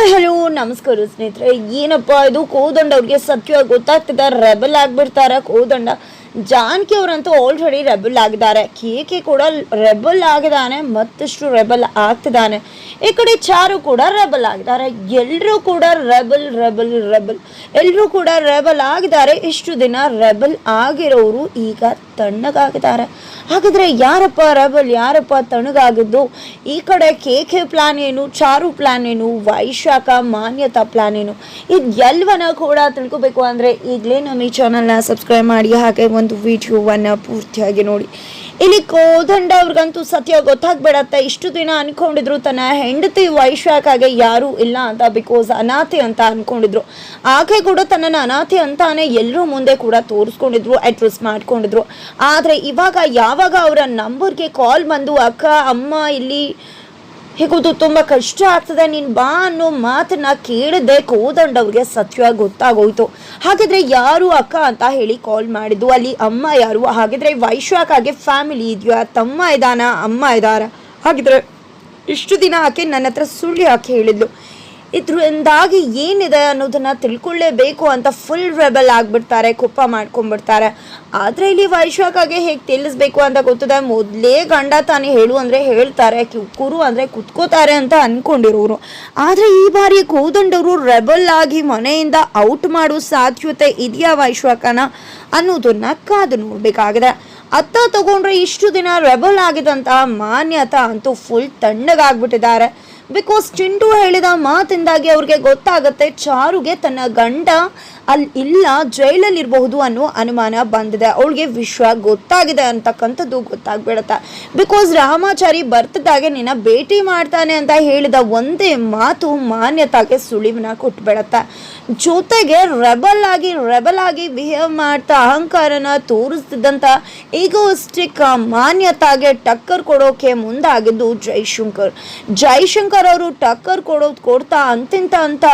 Hello ನಮಸ್ಕಾರ ಸ್ನೇಹಿತರೆ. ಏನಪ್ಪ ಇದು ಕೋದಂಡ ಅವ್ರಿಗೆ ಸತ್ಯವಾಗಿ ಗೊತ್ತಾಗ್ತದೆ, ರೆಬಲ್ ಆಗಿಬಿಡ್ತಾರೆ ಕೋದಂಡ. ಜಾನಕಿ ಅವರಂತೂ ಆಲ್ರೆಡಿ ರೆಬಲ್ ಆಗಿದ್ದಾರೆ, ಕೆ ಕೂಡ ರೆಬಲ್ ಆಗಿದ್ದಾನೆ, ಮತ್ತಷ್ಟು ರೆಬಲ್ ಆಗ್ತಿದ್ದಾನೆ. ಈ ಕಡೆ ಚಾರು ಕೂಡ ರೆಬಲ್ ಆಗಿದ್ದಾರೆ. ಎಲ್ಲರೂ ಕೂಡ ರೆಬಲ್ ರೆಬಲ್ ರೆಬಲ್ ಎಲ್ಲರೂ ಕೂಡ ರೆಬಲ್ ಆಗಿದ್ದಾರೆ. ಇಷ್ಟು ದಿನ ರೆಬಲ್ ಆಗಿರೋರು ಈಗ ತಣ್ಣಗಾಗಿದ್ದಾರೆ. ಹಾಗಾದ್ರೆ ಯಾರಪ್ಪ ರೆಬಲ್, ಯಾರಪ್ಪ ತಣ್ಣಗಾಗಿದ್ದು? ಈ ಕಡೆ ಕೆ ಪ್ಲಾನ್ ಏನು, ಚಾರು ಪ್ಲಾನ್ ಏನು, ವೈಶಾಖ ಮಾನ್ಯತಾ ಪ್ಲಾನ್ ಏನು, ಇದು ಎಲ್ಲವನ್ನ ಕೂಡ ತಿಳ್ಕೊಬೇಕು ಅಂದರೆ ಈಗಲೇ ನಮ್ಮ ಈ ಚಾನಲ್ನ ಸಬ್ಸ್ಕ್ರೈಬ್ ಮಾಡಿ, ಹಾಗೆ ಒಂದು ವಿಡಿಯೋವನ್ನು ಪೂರ್ತಿಯಾಗಿ ನೋಡಿ. ಇಲ್ಲಿ ಕೋದಂಡ ಅವ್ರಿಗಂತೂ ಸತ್ಯ ಗೊತ್ತಾಗ್ಬಿಡತ್ತೆ. ಇಷ್ಟು ದಿನ ಅನ್ಕೊಂಡಿದ್ರು ತನ್ನ ಹೆಂಡತಿ ವೈಶಾಖಗೆ ಯಾರೂ ಇಲ್ಲ ಅಂತ, ಬಿಕಾಸ್ ಅನಾಥೆ ಅಂತ ಅನ್ಕೊಂಡಿದ್ರು. ಆಕೆ ಕೂಡ ತನ್ನನ್ನು ಅನಾಥೆ ಅಂತಾನೆ ಎಲ್ಲರೂ ಮುಂದೆ ಕೂಡ ತೋರಿಸ್ಕೊಂಡಿದ್ರು, ಅಡ್ರೆಸ್ ಮಾಡ್ಕೊಂಡಿದ್ರು. ಆದರೆ ಇವಾಗ ಯಾವಾಗ ಅವರ ನಂಬರ್ಗೆ ಕಾಲ್ ಬಂದು ಅಕ್ಕ ಅಮ್ಮ ಇಲ್ಲಿ ಹೇಗೋದು ತುಂಬ ಕಷ್ಟ ಆಗ್ತದೆ, ನೀನು ಬಾ ಅನ್ನೋ ಮಾತನ್ನ ಕೇಳಿದೆ ಕೋದಂಡ ಅವ್ರಿಗೆ ಸತ್ಯವಾಗಿ ಗೊತ್ತಾಗೋಯ್ತು. ಹಾಗಿದ್ರೆ ಯಾರು ಅಕ್ಕ ಅಂತ ಹೇಳಿ ಕಾಲ್ ಮಾಡಿದ್ದು, ಅಲ್ಲಿ ಅಮ್ಮ ಯಾರು? ಹಾಗಿದ್ರೆ ವೈಶಾಖಗೆ ಫ್ಯಾಮಿಲಿ ಇದೆಯಾ, ತಮ್ಮ ಇದಾನ, ಅಮ್ಮ ಇದ್ದಾರ? ಹಾಗಿದ್ರೆ ಇಷ್ಟು ದಿನ ಆಕೆ ನನ್ನ ಹತ್ರ ಸುಳ್ಳು ಯಾಕೆ ಹೇಳಿದ್ಲು? ಇದರಿಂದಾಗಿ ಏನಿದೆ ಅನ್ನೋದನ್ನ ತಿಳ್ಕೊಳ್ಳೇಬೇಕು ಅಂತ ಫುಲ್ ರೆಬಲ್ ಆಗಿಬಿಡ್ತಾರೆ, ಕೋಪ ಮಾಡ್ಕೊಂಡ್ಬಿಡ್ತಾರೆ. ಆದರೆ ಇಲ್ಲಿ ವೈಶಾಖಗೆ ಹೇಗೆ ತಿಳಿಸ್ಬೇಕು ಅಂತ ಗೊತ್ತದೆ. ಮೊದಲೇ ಗಂಡ ತಾನೇ ಹೇಳು ಅಂದರೆ ಹೇಳ್ತಾರೆ, ಕುರು ಅಂದರೆ ಕುತ್ಕೋತಾರೆ ಅಂತ ಅಂದ್ಕೊಂಡಿರೋರು. ಆದರೆ ಈ ಬಾರಿ ಕೋದಂಡವರು ರೆಬಲ್ ಆಗಿ ಮನೆಯಿಂದ ಔಟ್ ಮಾಡೋ ಸಾಧ್ಯತೆ ಇದೆಯಾ ವೈಶಾಖನ ಅನ್ನೋದನ್ನ ಕಾದು ನೋಡಬೇಕಾಗಿದೆ. ಅತ್ತ ತಗೊಂಡ್ರೆ ಇಷ್ಟು ದಿನ ರೆಬಲ್ ಆಗಿದಂಥ ಮಾನ್ಯತಾ ಅಂತೂ ಫುಲ್ ತಣ್ಣಗಾಗ್ಬಿಟ್ಟಿದ್ದಾರೆ. ಬಿಕಾಸ್ ಚಿಂಟು ಹೇಳಿದ ಮಾತಿಂದಾಗಿ ಅವ್ರಿಗೆ ಗೊತ್ತಾಗುತ್ತೆ ಚಾರುಗೆ ತನ್ನ ಗಂಡ ಅಲ್ಲಿ ಇಲ್ಲ, ಜೈಲಲ್ಲಿ ಇರಬಹುದು ಅನ್ನೋ ಅನುಮಾನ ಬಂದಿದೆ. ಅವಳಿಗೆ ವಿಷಯ ಗೊತ್ತಾಗಿದೆ ಅಂತಕ್ಕಂಥದ್ದು ಗೊತ್ತಾಗ್ಬಿಡುತ್ತೆ. ಬಿಕಾಸ್ ರಾಮಾಚಾರಿ ಬರ್ತಿದ್ದಾಗೆ ನಿನ್ನ ಭೇಟಿ ಮಾಡ್ತಾನೆ ಅಂತ ಹೇಳಿದ ಒಂದೇ ಮಾತು ಮಾನ್ಯತಾಗೆ ಸುಳಿವನ್ನ ಕೊಟ್ಬಿಡತ್ತೆ. ಜೊತೆಗೆ ರೆಬಲ್ ಆಗಿ ಬಿಹೇವ್ ಮಾಡ್ತಾ ಅಹಂಕಾರನ ತೋರಿಸ್ತಿದ್ದಂಥ ಈಗೋಸ್ಟಿಕ್ ಮಾನ್ಯತಾಗೆ ಟಕ್ಕರ್ ಕೊಡೋಕೆ ಮುಂದಾಗಿದ್ದು ಜೈಶಂಕರ್ ಅವರು ಟಕ್ಕರ್ ಕೊಡ್ತಾ ಅಂತ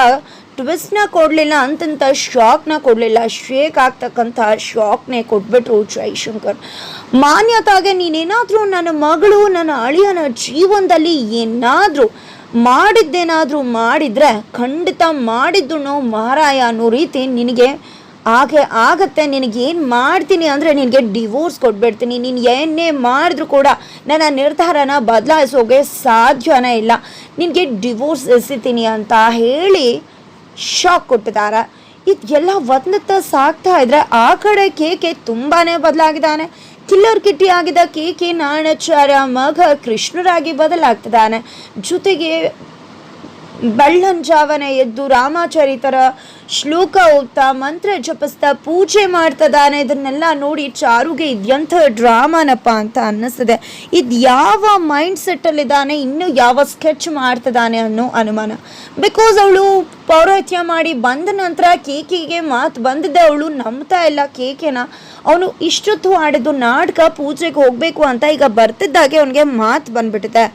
ಟ್ವಿಸ್ಟ್ನ ಕೊಡಲಿಲ್ಲ, ಅಂತಂತ ಶಾಕ್ನ ಕೊಡಲಿಲ್ಲ, ಶೇಕ್ ಆಗ್ತಕ್ಕಂಥ ಶಾಕ್ನೇ ಕೊಟ್ಬಿಟ್ರು ಜೈಶಂಕರ್. ಮಾನ್ಯತಾಗೆ ನೀನೇನಾದರೂ ನನ್ನ ಮಗಳು ನನ್ನ ಅಳಿಯನ ಜೀವನದಲ್ಲಿ ಏನಾದರೂ ಮಾಡಿದ್ದೇನಾದರೂ ಮಾಡಿದರೆ ಖಂಡಿತ ಮಾಡಿದ್ದು ಮಹಾರಾಯ ಅನ್ನೋ ರೀತಿ ನಿನಗೆ ಆಗತ್ತೆ. ನಿನಗೇನು ಮಾಡ್ತೀನಿ ಅಂದರೆ ನಿನಗೆ ಡಿವೋರ್ಸ್ ಕೊಟ್ಬಿಡ್ತೀನಿ. ನೀನು ಏನೇ ಮಾಡಿದ್ರು ಕೂಡ ನನ್ನ ನಿರ್ಧಾರನ ಬದಲಾಯಿಸೋಗೆ ಸಾಧ್ಯನೇ ಇಲ್ಲ, ನಿನಗೆ ಡಿವೋರ್ಸ್ ಎಸಿತೀನಿ ಅಂತ ಹೇಳಿ ಶಾಕ್ ಕೊಟ್ಟಿದ್ದಾರೆ. ಇದೆಲ್ಲ ಒಂದತ್ತ ಸಾಕ್ತಾ ಇದ್ರೆ ಆ ಕಡೆ ಕೆ ತುಂಬಾ ಬದಲಾಗಿದ್ದಾನೆ. ಕಿಲ್ಲರ್ ಕಿಟ್ಟಿ ಆಗಿದ್ದ ಕೆ ನಾಣಾಚಾರ್ಯ ಮಗ ಕೃಷ್ಣರಾಗಿ ಬದಲಾಗ್ತಿದ್ದಾನೆ. ಜೊತೆಗೆ ಬೆಳ್ಳಂಜಾವನೆ ಎದ್ದು ರಾಮಾಚಾರಿ ಥರ ಶ್ಲೋಕ ಓದ್ತಾ ಮಂತ್ರ ಜಪಿಸ್ತಾ ಪೂಜೆ ಮಾಡ್ತದಾನೆ. ಇದನ್ನೆಲ್ಲ ನೋಡಿ ಚಾರುಗೆ ಇದೆಂಥ ಡ್ರಾಮಾನಪ್ಪ ಅಂತ ಅನ್ನಿಸ್ತದೆ. ಇದು ಯಾವ ಮೈಂಡ್ ಸೆಟ್ಟಲ್ಲಿದ್ದಾನೆ, ಇನ್ನೂ ಯಾವ ಸ್ಕೆಚ್ ಮಾಡ್ತದಾನೆ ಅನ್ನೋ ಅನುಮಾನ. ಬಿಕಾಸ್ ಅವಳು ಪೌರೋಹಿತ್ಯ ಮಾಡಿ ಬಂದ ನಂತರ ಕೇಕಿಗೆ ಮಾತು ಬಂದಿದ್ದೆ, ಅವಳು ನಂಬ್ತಾ ಇಲ್ಲ ಕೇಕೆನ. ಅವನು ಇಷ್ಟೊತ್ತು ಆಡಿದ್ದು ನಾಟಕ, ಪೂಜೆಗೆ ಹೋಗಬೇಕು ಅಂತ ಈಗ ಬರ್ತಿದ್ದಾಗೆ ಅವನಿಗೆ ಮಾತು ಬಂದ್ಬಿಟ್ಟಿದೆ.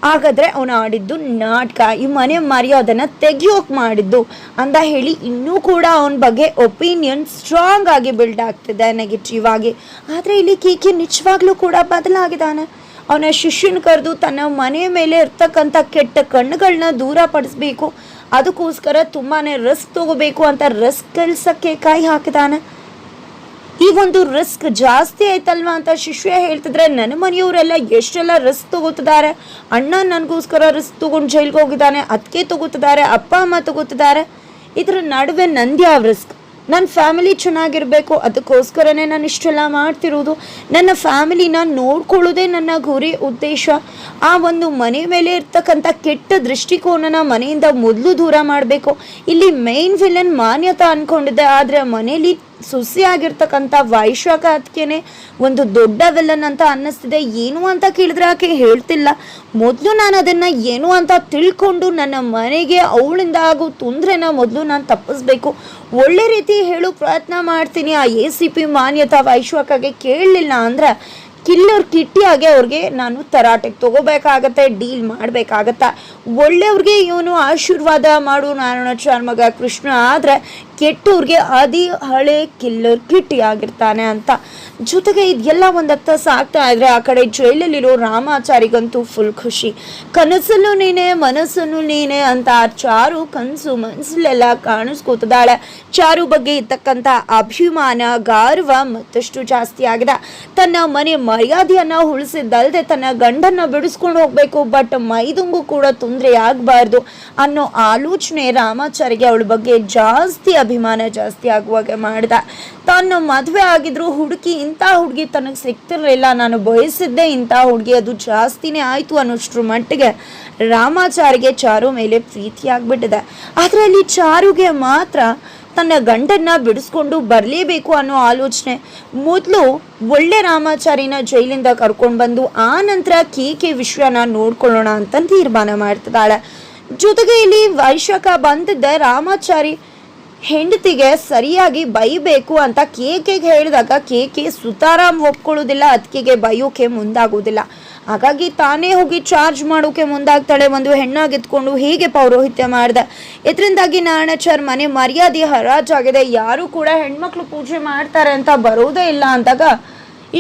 ಹಾಗಾದರೆ ಅವನು ಆಡಿದ್ದು ನಾಟಕ, ಈ ಮನೆ ಮರ್ಯಾದನ್ನು ತೆಗಿಯೋಕೆ ಮಾಡಿದ್ದು ಅಂತ ಹೇಳಿ ಇನ್ನೂ ಕೂಡ ಅವನ ಬಗ್ಗೆ ಒಪಿನಿಯನ್ ಸ್ಟ್ರಾಂಗ್ ಆಗಿ ಬಿಲ್ಡ್ ಆಗ್ತಿದೆ, ನೆಗೆಟಿವ್ ಆಗಿ. ಆದರೆ ಇಲ್ಲಿ ಕೆ ನಿಜವಾಗ್ಲೂ ಕೂಡ ಬದಲಾಗಿದ್ದಾನೆ. ಅವನ ಶಿಷ್ಯನ ಕರೆದು ತನ್ನ ಮನೆ ಮೇಲೆ ಇರ್ತಕ್ಕಂಥ ಕೆಟ್ಟ ಕಣ್ಣುಗಳನ್ನ ದೂರ ಪಡಿಸ್ಬೇಕು, ಅದಕ್ಕೋಸ್ಕರ ತುಂಬಾ ರಿಸ್ಕ್ ತಗೋಬೇಕು ಅಂತ ರಿಸ್ಕ್ ಕೆಲಸಕ್ಕೆ ಕೈ ಹಾಕಿದಾನೆ. ಈ ಒಂದು ರಿಸ್ಕ್ ಜಾಸ್ತಿ ಆಯ್ತಲ್ವಾ ಅಂತ ಶಿಷ್ಯ ಹೇಳ್ತಿದ್ರೆ ನನ್ನ ಮನೆಯವರೆಲ್ಲ ಎಷ್ಟೆಲ್ಲ ರಿಸ್ಕ್ ತಗೋತಿದ್ದಾರೆ. ಅಣ್ಣ ನನಗೋಸ್ಕರ ರಿಸ್ಕ್ ತಗೊಂಡು ಜೈಲ್ಗೆ ಹೋಗಿದ್ದಾನೆ, ಅದಕ್ಕೆ ತಗೋತಿದ್ದಾರೆ, ಅಪ್ಪ ಅಮ್ಮ ತಗೋತಿದ್ದಾರೆ. ಇದ್ರ ನಡುವೆ ನಂದು ಯಾವ ರಿಸ್ಕ್? ನನ್ನ ಫ್ಯಾಮಿಲಿ ಚೆನ್ನಾಗಿರಬೇಕು, ಅದಕ್ಕೋಸ್ಕರನೇ ನಾನು ಇಷ್ಟೆಲ್ಲ ಮಾಡ್ತಿರೋದು. ನನ್ನ ಫ್ಯಾಮಿಲಿನ ನೋಡ್ಕೊಳ್ಳೋದೇ ನನ್ನ ಗುರಿ ಉದ್ದೇಶ. ಆ ಒಂದು ಮನೆ ಮೇಲೆ ಇರ್ತಕ್ಕಂಥ ಕೆಟ್ಟ ದೃಷ್ಟಿಕೋನನ ಮನೆಯಿಂದ ಮೊದಲು ದೂರ ಮಾಡಬೇಕು. ಇಲ್ಲಿ ಮೇನ್ ವಿಲನ್ ಮಾನ್ಯತಾ ಅಂದ್ಕೊಂಡಿದ್ದೆ, ಆದರೆ ಮನೇಲಿ ಸುಸಿಯಾಗಿರ್ತಕ್ಕಂಥ ವೈಶಾಖ ಅದಕ್ಕೇನೆ ಒಂದು ದೊಡ್ಡ ವಿಲನ್ ಅಂತ ಅನ್ನಿಸ್ತಿದೆ. ಏನು ಅಂತ ಕೇಳಿದ್ರೆ ಆಕೆ ಹೇಳ್ತಿಲ್ಲ. ಮೊದಲು ನಾನು ಅದನ್ನು ಏನು ಅಂತ ತಿಳ್ಕೊಂಡು ನನ್ನ ಮನೆಗೆ ಅವಳಿಂದ ಆಗೋ ತೊಂದರೆನ ಮೊದಲು ನಾನು ತಪ್ಪಿಸ್ಬೇಕು, ಒಳ್ಳೆ ರೀತಿ ಹೇಳೋ ಪ್ರಯತ್ನ ಮಾಡ್ತೀನಿ. ಆ ACP ಮಾನ್ಯತಾ ವೈಶಾಖಗೆ ಕೇಳಲಿಲ್ಲ ಅಂದರೆ ಕಿಲ್ಲರ್ ಕಿಟ್ಟಿಯಾಗೆ ಅವ್ರಿಗೆ ನಾನು ತರಾಟೆಗೆ ತಗೋಬೇಕಾಗತ್ತೆ, ಡೀಲ್ ಮಾಡಬೇಕಾಗತ್ತೆ. ಒಳ್ಳೆಯವ್ರಿಗೆ ಇವನು ಆಶೀರ್ವಾದ ಮಾಡು ನಾರಾಯಣಾಚಾರ್ಯ ಮಗ ಕೃಷ್ಣ, ಆದರೆ ಕೆಟ್ಟವ್ರಿಗೆ ಅದಿ ಹಳೆ ಕಿಲ್ಲರ್ ಕಿಟ್ಟಿ ಆಗಿರ್ತಾನೆ ಅಂತ. ಜೊತೆಗೆ ಇದೆಲ್ಲ ಒಂದತ್ತ ಸಾಕ್ತಾ ಇದ್ರೆ ಆ ಕಡೆ ಜೈಲಲ್ಲಿರೋ ರಾಮಾಚಾರಿಗಂತೂ ಫುಲ್ ಖುಷಿ. ಕನಸಲ್ಲೂ ನೀನೆ ಮನಸ್ಸನ್ನು ನೀನೆ ಅಂತ ಚಾರು ಕನಸು ಮನಸ್ಸಲ್ಲೆಲ್ಲ ಕಾಣಿಸ್ಕೋತಿದ್ದಾಳೆ. ಚಾರು ಬಗ್ಗೆ ಇರ್ತಕ್ಕಂಥ ಅಭಿಮಾನ ಗೌರವ ಮತ್ತಷ್ಟು ಜಾಸ್ತಿ ಆಗಿದೆ. ತನ್ನ ಮನೆ ಮರ್ಯಾದೆಯನ್ನ ಉಳಿಸಿದ್ದಲ್ಲದೆ ತನ್ನ ಗಂಡನ್ನ ಬಿಡಿಸ್ಕೊಂಡು ಹೋಗ್ಬೇಕು, ಬಟ್ ಮೈದುಂಗು ಕೂಡ ತೊಂದರೆ ಆಗಬಾರ್ದು ಅನ್ನೋ ಆಲೋಚನೆ ರಾಮಾಚಾರಿಗೆ ಅವಳ ಬಗ್ಗೆ ಜಾಸ್ತಿ ಅಭಿಮಾನ ಜಾಸ್ತಿ ಆಗುವಾಗ ಮಾಡ್ದ. ತಾನು ಮದುವೆ ಆಗಿದ್ರು ಹುಡುಗಿ ಇಂಥ ಹುಡುಗಿ ತನಗೆ ಸಿಗ್ತಿರ್ಲಿಲ್ಲ, ನಾನು ಬಯಸಿದ್ದೆ ಇಂಥ ಹುಡುಗಿ, ಅದು ಜಾಸ್ತಿನೇ ಆಯಿತು ಅನ್ನೋಷ್ಟ್ರ ಮಟ್ಟಿಗೆ ರಾಮಾಚಾರಿಗೆ ಚಾರು ಮೇಲೆ ಪ್ರೀತಿ ಆಗ್ಬಿಟ್ಟಿದೆ. ಆದರೆ ಅಲ್ಲಿ ಚಾರುಗೆ ಮಾತ್ರ ತನ್ನ ಗಂಡನ್ನ ಬಿಡಿಸ್ಕೊಂಡು ಬರಲೇಬೇಕು ಅನ್ನೋ ಆಲೋಚನೆ. ಮೊದಲು ಒಳ್ಳೆ ರಾಮಾಚಾರಿನ ಜೈಲಿಂದ ಕರ್ಕೊಂಡು ಬಂದು ಆ ನಂತರ ಕೆ ವಿಷಯನ ನೋಡ್ಕೊಳ್ಳೋಣ ಅಂತ ತೀರ್ಮಾನ ಮಾಡ್ತಿದ್ದಾಳೆ. ಜೊತೆಗೆ ಇಲ್ಲಿ ವೈಶಾಖ ಬಂದಿದ್ದೆ ರಾಮಾಚಾರಿ ಹೆಂಡತಿಗೆ ಸರಿಯಾಗಿ ಬೈಬೇಕು ಅಂತ ಕೆ ಹೇಳಿದಾಗ ಕೆ ಸುತಾರಾಮ್ ಒಪ್ಕೊಳ್ಳೋದಿಲ್ಲ, ಅದಕ್ಕೆ ಬೈಯೋಕೆ ಮುಂದಾಗೋದಿಲ್ಲ. ಹಾಗಾಗಿ ತಾನೇ ಹೋಗಿ ಚಾರ್ಜ್ ಮಾಡೋಕೆ ಮುಂದಾಗ್ತಾಳೆ. ಒಂದು ಹೆಣ್ಣಾಗಿತ್ಕೊಂಡು ಹೇಗೆ ಪೌರೋಹಿತ್ಯ ಮಾಡಿದೆ, ಇದರಿಂದಾಗಿ ನಾರಾಯಣಾಚಾರ್ ಮನೆ ಮರ್ಯಾದೆ ಹರಾಜಾಗಿದೆ, ಯಾರು ಕೂಡ ಹೆಣ್ಮಕ್ಳು ಪೂಜೆ ಮಾಡ್ತಾರೆ ಅಂತ ಬರೋದೇ ಇಲ್ಲ ಅಂದಾಗ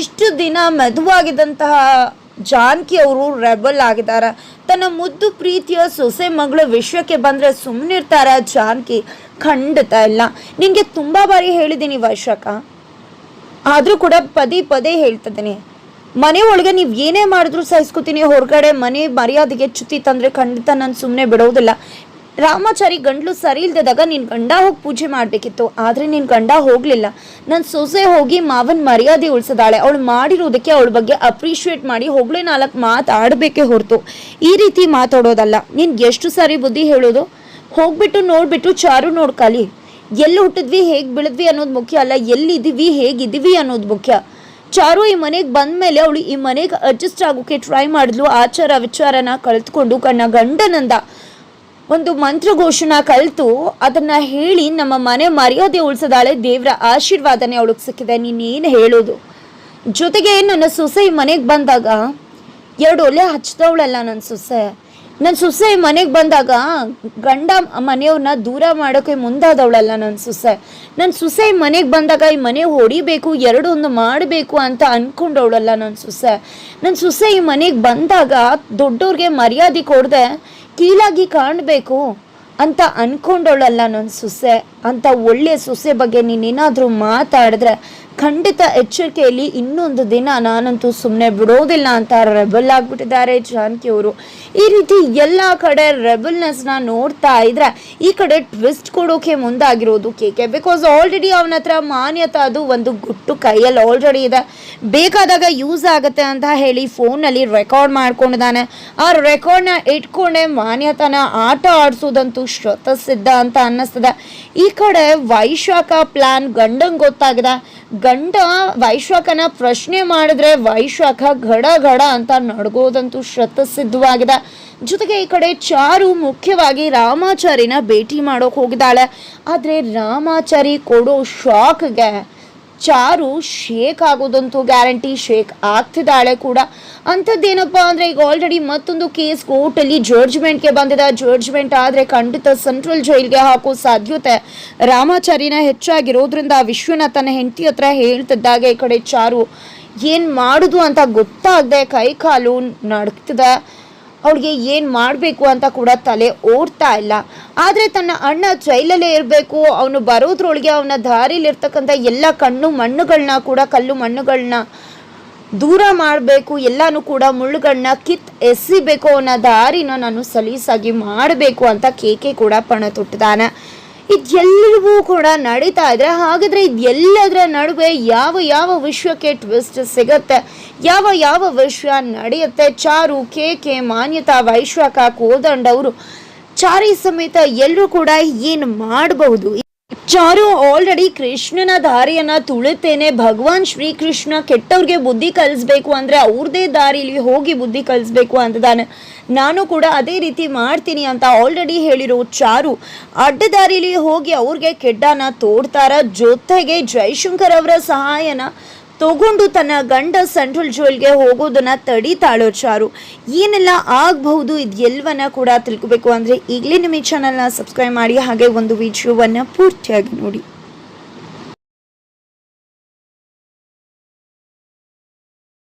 ಇಷ್ಟು ದಿನ ಮೆದುವಾಗಿದ್ದಂತಹ ಜಾನಕಿ ಅವರು ರೆಬಲ್ ಆಗಿದ್ದಾರೆ. ತನ್ನ ಮುದ್ದು ಪ್ರೀತಿಯ ಸೊಸೆ ಮಗಳ ವಿಷಯಕ್ಕೆ ಬಂದರೆ ಸುಮ್ಮನಿರ್ತಾರ ಜಾನಕಿ? ಖಂಡಿತ ಇಲ್ಲ. ನಿನಗೆ ತುಂಬ ಬಾರಿ ಹೇಳಿದ್ದೀನಿ ವೈಶಾಖ, ಆದರೂ ಕೂಡ ಪದೇ ಪದೇ ಹೇಳ್ತಿದ್ದೀನಿ, ಮನೆ ಒಳಗೆ ನೀವು ಏನೇ ಮಾಡಿದ್ರು ಸಹಿಸ್ಕೋತೀನಿ, ಹೊರಗಡೆ ಮನೆ ಮರ್ಯಾದೆಗೆ ಚ್ಯುತಿ ತಂದರೆ ಖಂಡಿತ ನಾನು ಸುಮ್ಮನೆ ಬಿಡೋದಿಲ್ಲ. ರಾಮಾಚಾರಿ ಗಂಡ್ಲು ಸರಿ ಇಲ್ದಿದಾಗ ನೀನು ಗಂಡ ಹೋಗಿ ಪೂಜೆ ಮಾಡಬೇಕಿತ್ತು, ಆದರೆ ನೀನು ಗಂಡ ಹೋಗಲಿಲ್ಲ. ನನ್ನ ಸೊಸೆ ಹೋಗಿ ಮಾವನ ಮರ್ಯಾದೆ ಉಳಿಸಿದಾಳೆ. ಅವಳು ಮಾಡಿರೋದಕ್ಕೆ ಅವಳ ಬಗ್ಗೆ ಅಪ್ರಿಷಿಯೇಟ್ ಮಾಡಿ ಹೊಗಳೇ 4 ಮಾತಾಡಬೇಕೇ ಹೊರತು ಈ ರೀತಿ ಮಾತಾಡೋದಲ್ಲ. ನಿನ್ಗೆ ಎಷ್ಟು ಸಾರಿ ಬುದ್ಧಿ ಹೇಳೋದು? ಹೋಗ್ಬಿಟ್ಟು ನೋಡ್ಬಿಟ್ಟು ಚಾರು ನೋಡ್ಕಲಿ. ಎಲ್ಲಿ ಹುಟ್ಟಿದ್ವಿ, ಹೇಗೆ ಬೆಳೆದ್ವಿ ಅನ್ನೋದು ಮುಖ್ಯ ಅಲ್ಲ, ಎಲ್ಲಿದ್ದೀವಿ ಹೇಗಿದ್ದೀವಿ ಅನ್ನೋದು ಮುಖ್ಯ. ಚಾರು ಈ ಮನೆಗೆ ಬಂದಮೇಲೆ ಅವಳು ಈ ಮನೆಗೆ ಅಡ್ಜಸ್ಟ್ ಆಗೋಕೆ ಟ್ರೈ ಮಾಡಿದ್ಲು. ಆಚಾರ ವಿಚಾರನ ಕಳೆದುಕೊಂಡು ಗಂಡನಂದ ಒಂದು ಮಂತ್ರಘೋಷಣ ಕಲಿತು ಅದನ್ನ ಹೇಳಿ ನಮ್ಮ ಮನೆ ಮರ್ಯಾದೆ ಉಳಿಸಿದಾಳೆ. ದೇವರ ಆಶೀರ್ವಾದನೆ ಅವಳಿಗೆ ಸಿಕ್ಕಿದೆ. ನೀನೇನು ಹೇಳೋದು? ಜೊತೆಗೆ ನನ್ನ ಸೊಸೆ ಈ ಮನೆಗೆ ಬಂದಾಗ 2 ಒಲೆ ಹಚ್ಚಿದವಳಲ್ಲ ನನ್ನ ಸೊಸೆ ಮನೆಗೆ ಬಂದಾಗ ಗಂಡ ಮನೆಯವ್ರನ್ನ ದೂರ ಮಾಡೋಕೆ ಮುಂದಾದವಳಲ್ಲ ನನ್ನ ಸೊಸೆ ಮನೆಗೆ ಬಂದಾಗ ಈ ಮನೆ ಹೊಡಿಬೇಕು, 2 ಒಂದು ಮಾಡಬೇಕು ಅಂತ ಅಂದ್ಕೊಂಡವಳಲ್ಲ ನನ್ನ ಸೊಸೆ ಈ ಮನೆಗೆ ಬಂದಾಗ ದೊಡ್ಡವ್ರಿಗೆ ಮರ್ಯಾದೆ ಕೊಡದೆ ಕೀಳಾಗಿ ಕಾಣಬೇಕು ಅಂತ ಅಂದ್ಕೊಂಡವಳಲ್ಲ ನನ್ನ ಸೊಸೆ. ಅಂತ ಒಳ್ಳೆ ಸೊಸೆ ಬಗ್ಗೆ ನೀನೇನಾದರೂ ಮಾತಾಡಿದ್ರೆ ಖಂಡಿತ ಎಚ್ಚರಿಕೆಯಲ್ಲಿ ಇನ್ನೊಂದು ದಿನ ನಾನಂತೂ ಸುಮ್ಮನೆ ಬಿಡೋದಿಲ್ಲ ಅಂತ ರೆಬಲ್ ಆಗಿಬಿಟ್ಟಿದ್ದಾರೆ ಜಾನಕಿ ಅವರು. ಈ ರೀತಿ ಎಲ್ಲ ಕಡೆ ರೆಬಲ್ನೆಸ್ನ ನೋಡ್ತಾ ಇದ್ರೆ ಈ ಕಡೆ ಟ್ವಿಸ್ಟ್ ಕೊಡೋಕೆ ಮುಂದಾಗಿರೋದು ಕೆ. ಬಿಕಾಸ್ ಆಲ್ರೆಡಿ ಅವನ ಹತ್ರ ಮಾನ್ಯತೆ ಅದು ಒಂದು ಗುಟ್ಟು ಕೈಯಲ್ಲಿ ಆಲ್ರೆಡಿ ಇದೆ, ಬೇಕಾದಾಗ ಯೂಸ್ ಆಗುತ್ತೆ ಅಂತ ಹೇಳಿ ಫೋನಲ್ಲಿ ರೆಕಾರ್ಡ್ ಮಾಡ್ಕೊಂಡಿದ್ದಾನೆ. ಆ ರೆಕಾರ್ಡ್ನ ಇಟ್ಕೊಂಡೆ ಮಾನ್ಯತನ ಆಟ ಆಡಿಸೋದಂತೂ ಶ್ರತಸಿದ್ಧ ಅಂತ ಅನ್ನಿಸ್ತದೆ. ಈ ಕಡೆ ವೈಶಾಖ ಪ್ಲಾನ್ ಗಂಡಂಗೆ ಗೊತ್ತಾಗಿದೆ. ಗಂಡ ವೈಶಾಖನ ಪ್ರಶ್ನೆ ಮಾಡಿದ್ರೆ ವೈಶಾಖ ಘಡ ಅಂತ ನಡ್ಗೋದಂತೂ ಶತಸಿದ್ಧವಾಗಿದೆ. ಜೊತೆಗೆ ಈ ಕಡೆ ಚಾರು ಮುಖ್ಯವಾಗಿ ರಾಮಾಚಾರಿನ ಭೇಟಿ ಮಾಡೋಕೆ ಹೋಗಿದ್ದಾಳೆ. ಆದರೆ ರಾಮಾಚಾರಿ ಕೊಡೋ ಶಾಕ್ಗೆ ಚಾರು ಶೇಕ್ ಆಗೋದಂತೂ ಗ್ಯಾರಂಟಿ, ಶೇಕ್ ಆಗ್ತಿದ್ದಾಳೆ ಕೂಡ. ಅಂಥದ್ದೇನಪ್ಪ ಅಂದರೆ ಈಗ ಆಲ್ರೆಡಿ ಮತ್ತೊಂದು ಕೇಸ್ ಕೋರ್ಟಲ್ಲಿ ಜಡ್ಜ್ಮೆಂಟ್ಗೆ ಬಂದಿದೆ. ಜಡ್ಜ್ಮೆಂಟ್ ಆದರೆ ಖಂಡಿತ ಸೆಂಟ್ರಲ್ ಜೈಲ್ಗೆ ಹಾಕೋ ಸಾಧ್ಯತೆ ರಾಮಾಚಾರಿನ ಹೆಚ್ಚಾಗಿರೋದ್ರಿಂದ ವಿಶ್ವನ ತನ್ನ ಹೆಂಡತಿ ಹತ್ರ ಹೇಳ್ತಿದ್ದಾಗ ಈ ಕಡೆ ಚಾರು ಏನು ಮಾಡೋದು ಅಂತ ಗೊತ್ತಾಗದೆ ಕೈ ಕಾಲು ನಡ್ತಿದೆ. ಅವಳಿಗೆ ಏನು ಮಾಡಬೇಕು ಅಂತ ಕೂಡ ತಲೆ ಓಡ್ತಾ ಇಲ್ಲ. ಆದರೆ ತನ್ನ ಅಣ್ಣ ಜೈಲಲ್ಲೇ ಇರಬೇಕು, ಅವನು ಬರೋದ್ರೊಳಗೆ ಅವನ ದಾರಿಲಿರ್ತಕ್ಕಂಥ ಎಲ್ಲ ಕಲ್ಲು ಮಣ್ಣುಗಳನ್ನ ದೂರ ಮಾಡಬೇಕು, ಎಲ್ಲನೂ ಕೂಡ ಮುಳ್ಳುಗಳನ್ನ ಎಸಿಬೇಕು, ಅವನ ದಾರಿನ ನಾನು ಸಲೀಸಾಗಿ ಮಾಡಬೇಕು ಅಂತ ಕೆ ಕೂಡ ಪಣ ತೊಟ್ಟಿದ್ದಾನೆ. ಇದೆಲ್ಲವೂ ಕೂಡ ನಡೀತಾ ಇದ್ರೆ ಹಾಗಾದ್ರೆ ಇದೆಲ್ಲದರ ನಡುವೆ ಯಾವ ವಿಷಯಕ್ಕೆ ಟ್ವಿಸ್ಟ್ ಸಿಗತ್ತೆ, ಯಾವ ವಿಷಯ ನಡೆಯುತ್ತೆ? ಚಾರು, ಕೆ ಮಾನ್ಯತಾ, ವೈಶಾಖ, ಕೋದಂಡ ಅವರು ಚಾರಿ ಸಮೇತ ಎಲ್ಲರೂ ಕೂಡ ಏನು ಮಾಡಬಹುದು? ಚಾರು ಆಲ್ರೆಡಿ ಕೃಷ್ಣನ ದಾರಿಯನ್ನ ತುಳಿತೇನೆ, ಭಗವಾನ್ ಶ್ರೀಕೃಷ್ಣ ಕೆಟ್ಟವ್ರಿಗೆ ಬುದ್ಧಿ ಕಲಿಸ್ಬೇಕು ಅಂದ್ರೆ ಅವ್ರದೇ ದಾರಿಲಿ ಹೋಗಿ ಬುದ್ಧಿ ಕಲಿಸ್ಬೇಕು ಅಂತಿದ್ದಾನೆ. ನಾನು ಕೂಡ ಅದೇ ರೀತಿ ಮಾಡ್ತೀನಿ ಅಂತ ಆಲ್ರೆಡಿ ಹೇಳಿರೋ ಚಾರು ಅಡ್ಡ ದಾರಿಲಿ ಹೋಗಿ ಅವ್ರಿಗೆ ಕೆಡ್ಡನ ತೋಡ್ತಾರ. ಜೊತೆಗೆ ಜೈಶಂಕರ್ ಅವರ ಸಹಾಯನ ತಗೊಂಡು ತನ್ನ ಗಂಡ ಸೆಂಟ್ರಲ್ ಜೈಲ್ಗೆ ಹೋಗೋದನ್ನ ತಡಿತಾಳೋ ಚಾರು. ಏನೆಲ್ಲ ಆಗಬಹುದು ಇದೆಲ್ಲವನ್ನ ಕೂಡ ತಿಳ್ಕೊಬೇಕು ಅಂದರೆ ಈಗಲೇ ನಿಮ್ಮ ಈ ಚಾನಲ್ನ ಸಬ್ಸ್ಕ್ರೈಬ್ ಮಾಡಿ, ಹಾಗೆ ಒಂದು ವಿಡಿಯೋವನ್ನು ಪೂರ್ತಿಯಾಗಿ ನೋಡಿ.